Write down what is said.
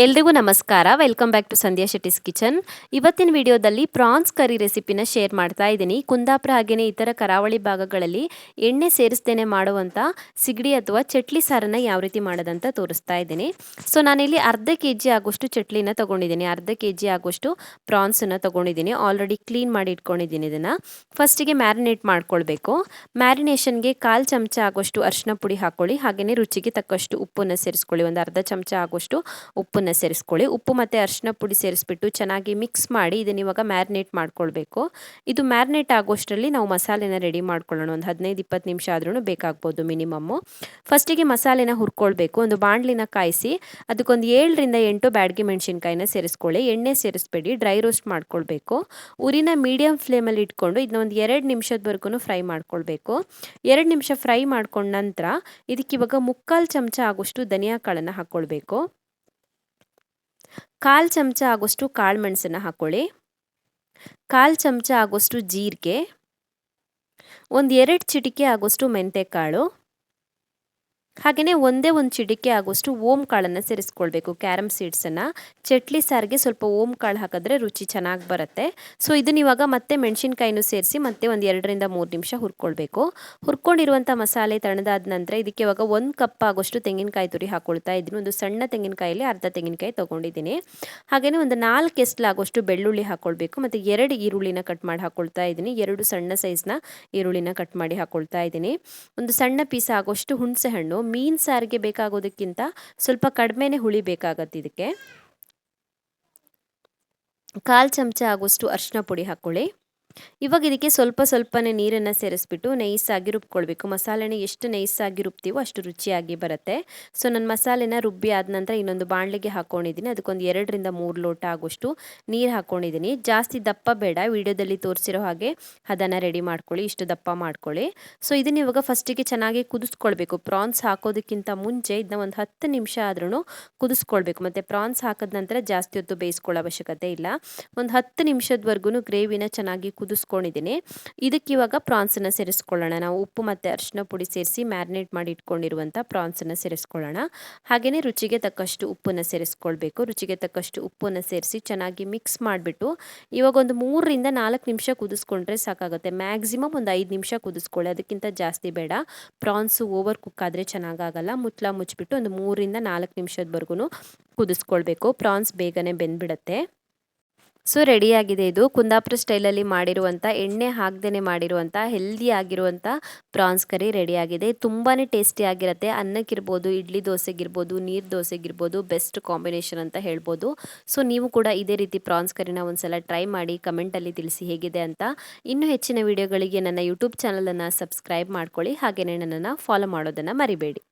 ಎಲ್ರಿಗೂ ನಮಸ್ಕಾರ. Welcome back to Sandhya Shetty's kitchen. ಇವತ್ತಿನ ವಿಡಿಯೋದಲ್ಲಿ ಪ್ರಾನ್ಸ್ ಕರಿ ರೆಸಿಪಿನ ಶೇರ್ ಮಾಡ್ತಾ ಇದ್ದೀನಿ. ಕುಂದಾಪುರ ಹಾಗೆಯೇ ಇತರ ಕರಾವಳಿ ಭಾಗಗಳಲ್ಲಿ ಎಣ್ಣೆ ಸೇರಿಸ್ತೇನೆ ಮಾಡುವಂಥ ಸಿಗಡಿ ಅಥವಾ ಚಟ್ಲಿ ಸಾರನ್ನು ಯಾವ ರೀತಿ ಮಾಡೋದಂತ ತೋರಿಸ್ತಾ ಇದ್ದೀನಿ. ಸೊ ನಾನಿಲ್ಲಿ ಅರ್ಧ ಕೆಜಿ ಆಗೋಷ್ಟು ಚಟ್ಲಿನ ತೊಗೊಂಡಿದ್ದೀನಿ, ಅರ್ಧ ಕೆಜಿ ಆಗೋಷ್ಟು ಪ್ರಾನ್ಸನ್ನು ತೊಗೊಂಡಿದ್ದೀನಿ. ಆಲ್ರೆಡಿ ಕ್ಲೀನ್ ಮಾಡಿ ಇಟ್ಕೊಂಡಿದ್ದೀನಿ. ಇದನ್ನು ಫಸ್ಟಿಗೆ ಮ್ಯಾರಿನೇಟ್ ಮಾಡ್ಕೊಳ್ಬೇಕು. ಮ್ಯಾರಿನೇಷನ್ಗೆ 1/4 ಚಮಚ ಆಗೋಷ್ಟು ಅರಿಶಿನ ಪುಡಿ ಹಾಕ್ಕೊಳ್ಳಿ. ಹಾಗೆಯೇ ರುಚಿಗೆ ತಕ್ಕಷ್ಟು ಉಪ್ಪನ್ನು ಸೇರಿಸ್ಕೊಳ್ಳಿ. ಒಂದು ಅರ್ಧ ಚಮಚ ಆಗೋಷ್ಟು ಉಪ್ಪನ್ನು ಸೇರಿಸ್ಕೊಳ್ಳಿ. ಉಪ್ಪು ಮತ್ತು ಅರಿಶಿನ ಪುಡಿ ಸೇರಿಸ್ಬಿಟ್ಟು ಚೆನ್ನಾಗಿ ಮಿಕ್ಸ್ ಮಾಡಿ ಇದನ್ನ ಇವಾಗ ಮ್ಯಾರಿನೇಟ್ ಮಾಡ್ಕೊಳ್ಬೇಕು. ಇದು ಮ್ಯಾರಿನೇಟ್ ಆಗೋಷ್ಟರಲ್ಲಿ ನಾವು ಮಸಾಲೆನ ರೆಡಿ ಮಾಡ್ಕೊಳ್ಳೋಣ. ಒಂದು 15-20 ನಿಮಿಷ ಆದ್ರೂ ಬೇಕಾಗ್ಬೋದು ಮಿನಿಮಮ್ಮು. ಫಸ್ಟಿಗೆ ಮಸಾಲೆನ ಹುರ್ಕೊಳ್ಬೇಕು. ಒಂದು ಬಾಣಲಿನ ಕಾಯಿಸಿ ಅದಕ್ಕೊಂದು 7-8 ಬ್ಯಾಡಗಿ ಮೆಣಸಿನ್ಕಾಯಿನ ಸೇರಿಸ್ಕೊಳ್ಳಿ. ಎಣ್ಣೆ ಸೇರಿಸ್ಬೇಡಿ, ಡ್ರೈ ರೋಸ್ಟ್ ಮಾಡ್ಕೊಳ್ಬೇಕು. ಉರಿನ ಮೀಡಿಯಂ ಫ್ಲೇಮಲ್ಲಿ ಇಟ್ಕೊಂಡು ಇದನ್ನ ಒಂದು 2 ನಿಮಿಷದವರೆಗೂ ಫ್ರೈ ಮಾಡ್ಕೊಳ್ಬೇಕು. 2 ನಿಮಿಷ ಫ್ರೈ ಮಾಡ್ಕೊಂಡ ನಂತರ ಇದಕ್ಕೆ ಇವಾಗ 3/4 ಚಮಚ ಆಗೋಷ್ಟು ಧನಿಯಾ ಕಾಳನ್ನು ಹಾಕ್ಕೊಳ್ಬೇಕು. 1/4 ಚಮಚ ಆಗೋಷ್ಟು ಕಾಳು ಮೆಣಸನ್ನು ಹಾಕ್ಕೊಳ್ಳಿ. 1/4 ಚಮಚ ಆಗೋಷ್ಟು ಜೀರಿಗೆ, ಒಂದು 2 ಚಿಟಿಕೆ ಆಗೋಷ್ಟು ಮೆಂತೆಕಾಳು, ಹಾಗೆಯೇ ಒಂದೇ ಒಂದು ಚಿಟಿಕೆ ಆಗೋಷ್ಟು ಓಂ ಕಾಳನ್ನು ಸೇರಿಸ್ಕೊಳ್ಬೇಕು. ಕ್ಯಾರಮ್ ಸೀಡ್ಸನ್ನು. ಚಟ್ಲಿ ಸಾರಿಗೆ ಸ್ವಲ್ಪ ಓಂ ಕಾಳು ಹಾಕಿದ್ರೆ ರುಚಿ ಚೆನ್ನಾಗಿ ಬರುತ್ತೆ. ಸೊ ಇದನ್ನ ಇವಾಗ ಮತ್ತೆ ಮೆಣಸಿನ್ಕಾಯಿನೂ ಸೇರಿಸಿ ಮತ್ತೆ ಒಂದು 2-3 ನಿಮಿಷ ಹುರ್ಕೊಳ್ಬೇಕು. ಹುರ್ಕೊಂಡಿರುವಂಥ ಮಸಾಲೆ ತಣ್ಣದಾದ ನಂತರ ಇದಕ್ಕೆ ಇವಾಗ 1 ಕಪ್ ಆಗೋಷ್ಟು ತೆಂಗಿನಕಾಯಿ ತುರಿ ಹಾಕ್ಕೊಳ್ತಾ ಇದ್ದೀನಿ. ಒಂದು ಸಣ್ಣ ತೆಂಗಿನಕಾಯಲ್ಲಿ ಅರ್ಧ ತೆಂಗಿನಕಾಯಿ ತೊಗೊಂಡಿದ್ದೀನಿ. ಹಾಗೆಯೇ ಒಂದು 4 ಎಸ್ಲಾಗೋಷ್ಟು ಬೆಳ್ಳುಳ್ಳಿ ಹಾಕ್ಕೊಳ್ಬೇಕು. ಮತ್ತು 2 ಈರುಳ್ಳಿನ ಕಟ್ ಮಾಡಿ ಹಾಕ್ಕೊಳ್ತಾ ಇದ್ದೀನಿ. 2 ಸಣ್ಣ ಸೈಜ್ನ ಈರುಳ್ಳಿನ ಕಟ್ ಮಾಡಿ ಹಾಕ್ಕೊಳ್ತಾ ಇದ್ದೀನಿ. ಒಂದು ಸಣ್ಣ ಪೀಸ್ ಆಗೋಷ್ಟು ಹುಣಸೆ ಹಣ್ಣು. ಮೀನು ಸಾರಿಗೆ ಬೇಕಾಗೋದಕ್ಕಿಂತ ಸ್ವಲ್ಪ ಕಡಿಮೆನೇ ಹುಳಿ ಬೇಕಾಗತ್ತೆ. ಇದಕ್ಕೆ 1/4 ಚಮಚ ಆಗೋಷ್ಟು ಅರಿಶಿನ ಪುಡಿ ಹಾಕ್ಕೊಳ್ಳಿ. ಇವಾಗ ಇದಕ್ಕೆ ಸ್ವಲ್ಪನೇ ನೀರನ್ನು ಸೇರಿಸ್ಬಿಟ್ಟು ನೈಸಾಗಿ ರುಬ್ಕೊಳ್ಬೇಕು. ಮಸಾಲೆನ ಎಷ್ಟು ನೈಸಾಗಿ ರುಬ್ತೀವೋ ಅಷ್ಟು ರುಚಿಯಾಗಿ ಬರುತ್ತೆ. ಸೊ ನಾನು ಮಸಾಲೆನ ರುಬ್ಬಿ ಆದ ನಂತರ ಇನ್ನೊಂದು ಬಾಣಲೆಗೆ ಹಾಕ್ಕೊಂಡಿದ್ದೀನಿ. ಅದಕ್ಕೊಂದು 2-3 ಲೋಟ ಆಗೋಷ್ಟು ನೀರು ಹಾಕ್ಕೊಂಡಿದ್ದೀನಿ. ಜಾಸ್ತಿ ದಪ್ಪ ಬೇಡ, ವಿಡಿಯೋದಲ್ಲಿ ತೋರಿಸಿರೋ ಹಾಗೆ ಅದನ್ನು ರೆಡಿ ಮಾಡ್ಕೊಳ್ಳಿ. ಇಷ್ಟು ದಪ್ಪ ಮಾಡ್ಕೊಳ್ಳಿ. ಸೊ ಇದನ್ನ ಇವಾಗ ಫಸ್ಟಿಗೆ ಚೆನ್ನಾಗಿ ಕುದಿಸ್ಕೊಳ್ಬೇಕು. ಪ್ರಾನ್ಸ್ ಹಾಕೋದಕ್ಕಿಂತ ಮುಂಚೆ ಇದನ್ನ ಒಂದು 10 ನಿಮಿಷ ಆದ್ರೂ ಕುದಿಸ್ಕೊಳ್ಬೇಕು. ಮತ್ತು ಪ್ರಾನ್ಸ್ ಹಾಕಿದ ನಂತರ ಜಾಸ್ತಿ ಹೊತ್ತು ಬೇಯಿಸ್ಕೊಳ್ಳೋ ಅವಶ್ಯಕತೆ ಇಲ್ಲ. ಒಂದು 10 ನಿಮಿಷದವರೆಗೂ ಗ್ರೇವಿನ ಚೆನ್ನಾಗಿ ಕುದಿಸ್ಕೊಂಡಿದ್ದೀನಿ. ಇದಕ್ಕೆ ಇವಾಗ ಪ್ರಾನ್ಸನ್ನು ಸೇರಿಸ್ಕೊಳ್ಳೋಣ. ನಾವು ಉಪ್ಪು ಮತ್ತು ಅರಿಶಿನ ಪುಡಿ ಸೇರಿಸಿ ಮ್ಯಾರಿನೇಟ್ ಮಾಡಿ ಇಟ್ಕೊಂಡಿರುವಂಥ ಪ್ರಾನ್ಸನ್ನು ಸೇರಿಸ್ಕೊಳ್ಳೋಣ. ಹಾಗೆಯೇ ರುಚಿಗೆ ತಕ್ಕಷ್ಟು ಉಪ್ಪನ್ನು ಸೇರಿಸ್ಕೊಳ್ಬೇಕು. ರುಚಿಗೆ ತಕ್ಕಷ್ಟು ಉಪ್ಪನ್ನು ಸೇರಿಸಿ ಚೆನ್ನಾಗಿ ಮಿಕ್ಸ್ ಮಾಡಿಬಿಟ್ಟು ಇವಾಗ ಒಂದು 3-4 ನಿಮಿಷ ಕುದಿಸ್ಕೊಂಡ್ರೆ ಸಾಕಾಗುತ್ತೆ. ಮ್ಯಾಕ್ಸಿಮಮ್ ಒಂದು 5 ನಿಮಿಷ ಕುದಿಸ್ಕೊಳ್ಳಿ, ಅದಕ್ಕಿಂತ ಜಾಸ್ತಿ ಬೇಡ. ಪ್ರಾನ್ಸು ಓವರ್ ಕುಕ್ ಆದರೆ ಚೆನ್ನಾಗಾಗಲ್ಲ. ಮುಚ್ಚಳ ಮುಚ್ಚಿಬಿಟ್ಟು ಒಂದು 3-4 ನಿಮಿಷದವರೆಗೂ ಕುದಿಸ್ಕೊಳ್ಬೇಕು. ಪ್ರಾನ್ಸ್ ಬೇಗನೆ ಬೆಂದ್ಬಿಡುತ್ತೆ. ಸೊ ರೆಡಿಯಾಗಿದೆ. ಇದು ಕುಂದಾಪುರ ಸ್ಟೈಲಲ್ಲಿ ಮಾಡಿರುವಂಥ, ಎಣ್ಣೆ ಹಾಕ್ದೇ ಮಾಡಿರುವಂಥ ಹೆಲ್ದಿ ಆಗಿರುವಂಥ ಪ್ರಾನ್ಸ್ ಕರಿ ರೆಡಿಯಾಗಿದೆ. ತುಂಬಾ ಟೇಸ್ಟಿ ಆಗಿರುತ್ತೆ. ಅನ್ನಕ್ಕಿರ್ಬೋದು, ಇಡ್ಲಿ ದೋಸೆಗಿರ್ಬೋದು, ನೀರು ದೋಸೆಗಿರ್ಬೋದು ಬೆಸ್ಟ್ ಕಾಂಬಿನೇಷನ್ ಅಂತ ಹೇಳ್ಬೋದು. ಸೊ ನೀವು ಕೂಡ ಇದೇ ರೀತಿ ಪ್ರಾನ್ಸ್ ಕರಿನ ಒಂದ್ಸಲ ಟ್ರೈ ಮಾಡಿ ಕಮೆಂಟಲ್ಲಿ ತಿಳಿಸಿ ಹೇಗಿದೆ ಅಂತ. ಇನ್ನೂ ಹೆಚ್ಚಿನ ವಿಡಿಯೋಗಳಿಗೆ ನನ್ನ ಯೂಟ್ಯೂಬ್ ಚಾನಲನ್ನು ಸಬ್ಸ್ಕ್ರೈಬ್ ಮಾಡ್ಕೊಳ್ಳಿ. ಹಾಗೆಯೇ ನನ್ನನ್ನು ಫಾಲೋ ಮಾಡೋದನ್ನು ಮರಿಬೇಡಿ.